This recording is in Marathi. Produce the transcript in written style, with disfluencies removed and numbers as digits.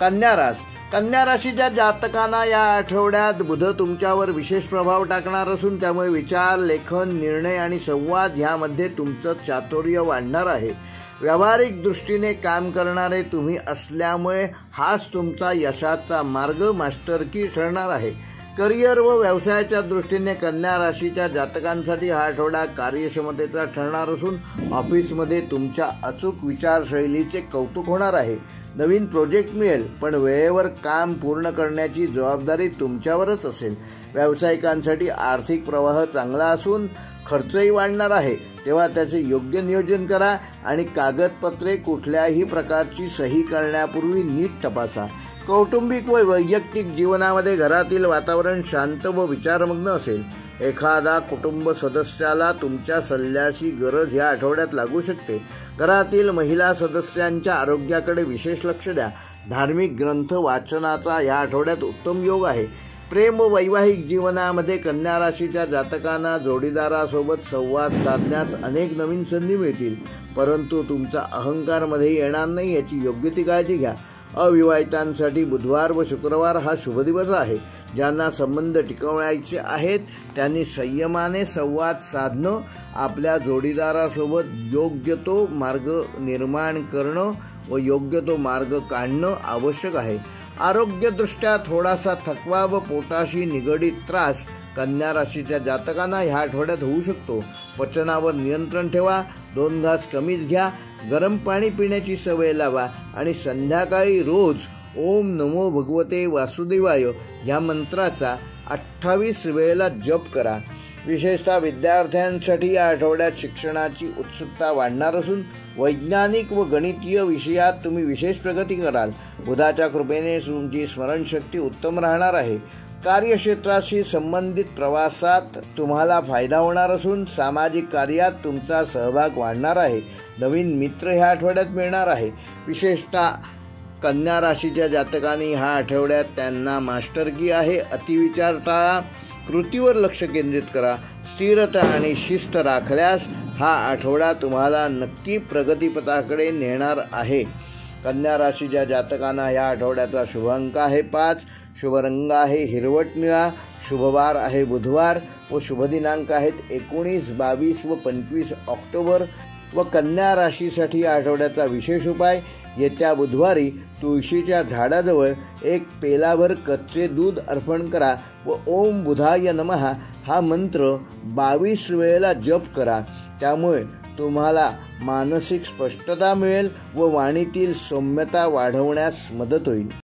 कन्या राशीच्या जातकांना या आठवड्यात बुध तुमच्यावर विशेष प्रभाव टाकणार असून त्यामुळे विचार, लेखन, निर्णय आणि संवाद ह्यामध्ये तुमचं चातुर्य वाढणार आहे. व्यावहारिक दृष्टीने काम करणारे तुम्ही असल्यामुळे हाच तुमचा यशाचा मार्ग मास्टरकी ठरणार आहे. करिअर व व्यवसायाच्या दृष्टीने कन्या राशीच्या जातकांसाठी हा आठवडा कार्यक्षमतेचा ठरणार असून ऑफिसमध्ये तुमच्या अचूक विचारशैलीचे कौतुक होणार आहे. नवीन प्रोजेक्ट मिळेल, पण वेळेवर काम पूर्ण करण्याची जबाबदारी तुमच्यावरच असेल. व्यावसायिकांसाठी आर्थिक प्रवाह चांगला असून खर्चही वाढणार आहे, तेव्हा त्याचे योग्य नियोजन करा आणि कागदपत्रे कुठल्याही प्रकारची सही करण्यापूर्वी नीट तपासा. कौटुंबिक व वैयक्तिक जीवनामध्ये घरातील वातावरण शांत व विचारमग्न असेल. एखादा कुटुंब सदस्याला तुमच्या सल्ल्याची गरज या आठवड्यात लागू शकते. घरातील महिला सदस्यांच्या आरोग्याकडे विशेष लक्ष द्या. धार्मिक ग्रंथ वाचनाचा या आठवड्यात उत्तम योग आहे. प्रेम व वैवाहिक जीवनामध्ये कन्या राशीच्या जातकांना जोडीदारासोबत संवाद साधण्यास अनेक नवीन संधी मिळतील, परंतु तुमचा अहंकार मध्ये येणार नाही याची योग्य ती काळजी घ्या. अविवाहितांसाठी बुधवार व शुक्रवार हा शुभ दिवस आहे. ज्यांना संबंध टिकवायचे आहेत त्यांनी संयमाने संवाद साधणं, आपल्या जोडीदारासोबत योग्य तो मार्ग निर्माण करणं व योग्य तो मार्ग काढणं आवश्यक आहे. आरोग्यदृष्ट्या थोडासा थकवा व पोटाशी निगडीत त्रास कन्या राशीच्या जातकांना ह्या आठवड्यात होऊ शकतो. पचनावर नियंत्रण ठेवा. 2 घास कमीच घ्या. गरम पाणी पिण्याची सवय लावा आणि संध्याकाळी रोज ओम नमो भगवते वासुदेवाय ह्या मंत्राचा 28 वेळेला जप करा. विशेषतः विद्यार्थ्यांसाठी या आठवड्यात शिक्षणाची उत्सुकता वाढणार असून वैज्ञानिक व गणितीय विषयात तुम्ही विशेष प्रगती कराल. बुधाच्या कृपेने तुमची स्मरणशक्ती उत्तम राहणार आहे. कार्यक्षेत्राशी संबंधित प्रवासात तुम्हाला फायदा होणार असून सामाजिक कार्यात तुमचा सहभाग वाढणार आहे. नवीन मित्र ह्या आठवड्यात मिळणार आहे. विशेषतः कन्या राशीच्या जातकांनी ह्या आठवड्यात त्यांना मास्टरकी आहे. अतिविचार टाळा. कृतीवर लक्ष केंद्रित करा. स्थिरता आणि शिस्त राखल्यास हा आठवडा तुम्हाला नक्की प्रगतीपथाकडे नेणार आहे. कन्या राशीच्या जातकांना या आठवड्याचा शुभ अंक आहे 5. शुभ रंग आहे हिरवट निळा. शुभवार आहे बुधवार व शुभ दिनांक आहेत 19, 22 व 25 ऑक्टोबर. व कन्या राशीसाठी या आठवड्याचा विशेष उपाय, येत्या बुधवारी तुळशीच्या झाडाजवळ 1 पेलाभर कच्चे दूध अर्पण करा व ओम बुधाय नमः हा मंत्र 22 वेळेला जप करा. त्यामुळे तुम्हाला मानसिक स्पष्टता मिळेल व वाणीतील सौम्यता वाढवण्यास मदत होईल.